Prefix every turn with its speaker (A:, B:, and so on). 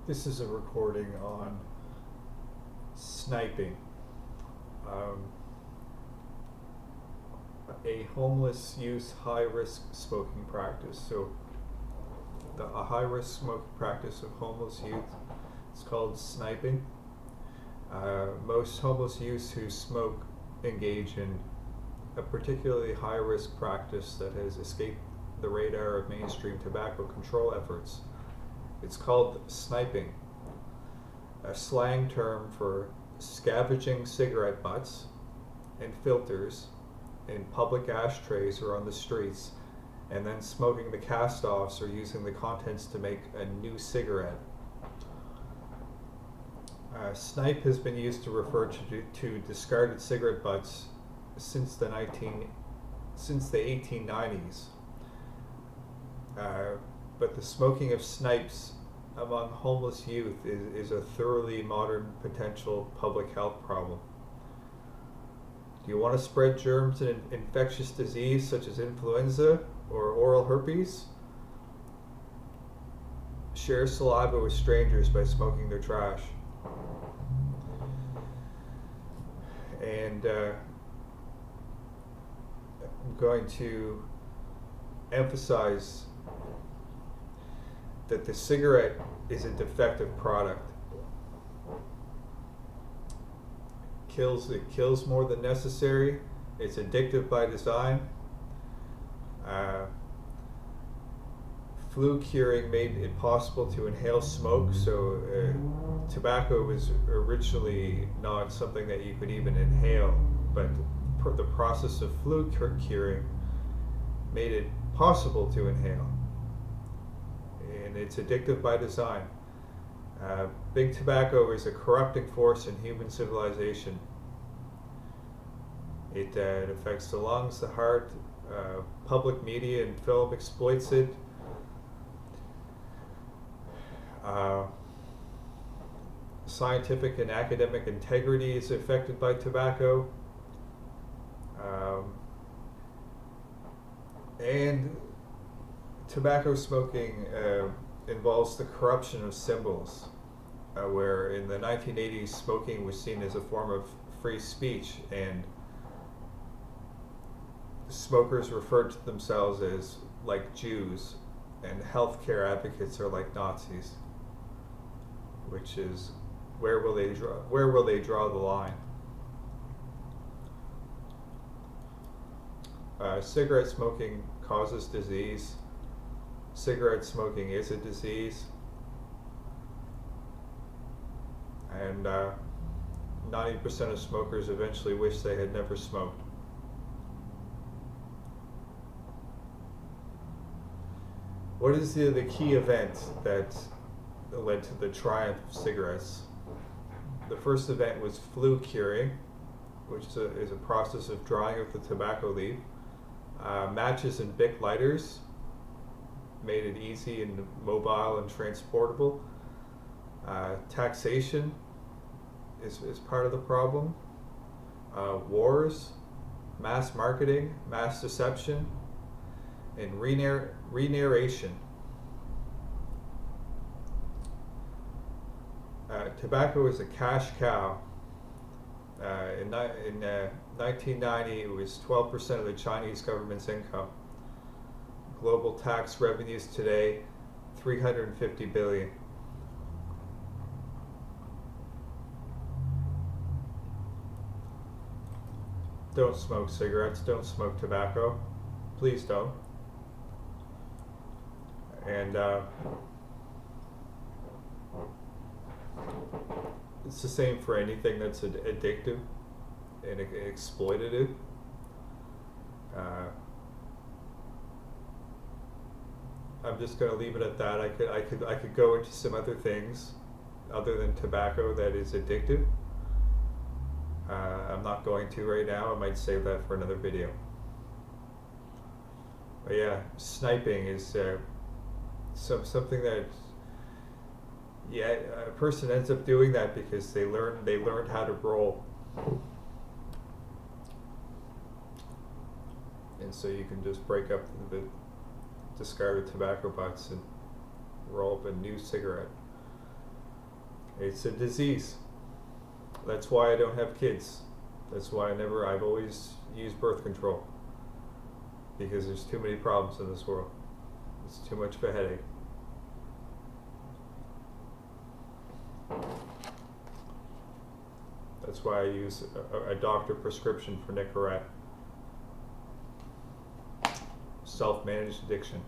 A: This is a recording on sniping, a homeless youth high-risk smoking practice. So a high-risk smoking practice of homeless youth is called sniping. Most homeless youths who smoke engage in a particularly high-risk practice that has escaped the radar of mainstream tobacco control efforts. It's called sniping, a slang term for scavenging cigarette butts and filters in public ashtrays or on the streets, and then smoking the cast-offs or using the contents to make a new cigarette. Snipe has been used to refer to discarded cigarette butts since the 1890s. But the smoking of snipes among homeless youth is a thoroughly modern potential public health problem. Do you want to spread germs and infectious disease such as influenza or oral herpes? Share saliva with strangers by smoking their trash. And I'm going to emphasize that the cigarette is a defective product. It kills more than necessary. It's addictive by design. Flu curing made it possible to inhale smoke, so tobacco was originally not something that you could even inhale, but the process of flu curing made it possible to inhale. And it's addictive by design. Big tobacco is a corrupting force in human civilization. It affects the lungs, the heart. Public media and film exploits it. Scientific and academic integrity is affected by tobacco. And tobacco smoking involves the corruption of symbols, where in the 1980s smoking was seen as a form of free speech, and smokers referred to themselves as like Jews, and healthcare advocates are like Nazis, which is where will they draw the line? Cigarette smoking causes disease. Cigarette smoking is a disease, and 90% of smokers eventually wish they had never smoked. What is the key event that led to the triumph of cigarettes? The first event was flu curing, which is a process of drying out the tobacco leaf. Matches and Bic lighters made it easy and mobile and transportable. Taxation is part of the problem. Wars, mass marketing, mass deception, and re-narration. Tobacco is a cash cow. In 1990, it was 12% of the Chinese government's income. Global tax revenues today, $350 billion. Don't smoke cigarettes, don't smoke tobacco. Please don't. And it's the same for anything that's addictive and exploitative. I'm just going to leave it at that. I could go into some other things other than tobacco that is addictive. I'm not going to right now. I might save that for another video. But yeah, sniping is something that a person ends up doing that because they learned how to roll. And so you can just break up the discarded tobacco butts and roll up a new cigarette. It's a disease. That's why I don't have kids. That's why I've always used birth control. Because there's too many problems in this world. It's too much of a headache. That's why I use a doctor prescription for Nicorette. Self-managed addiction.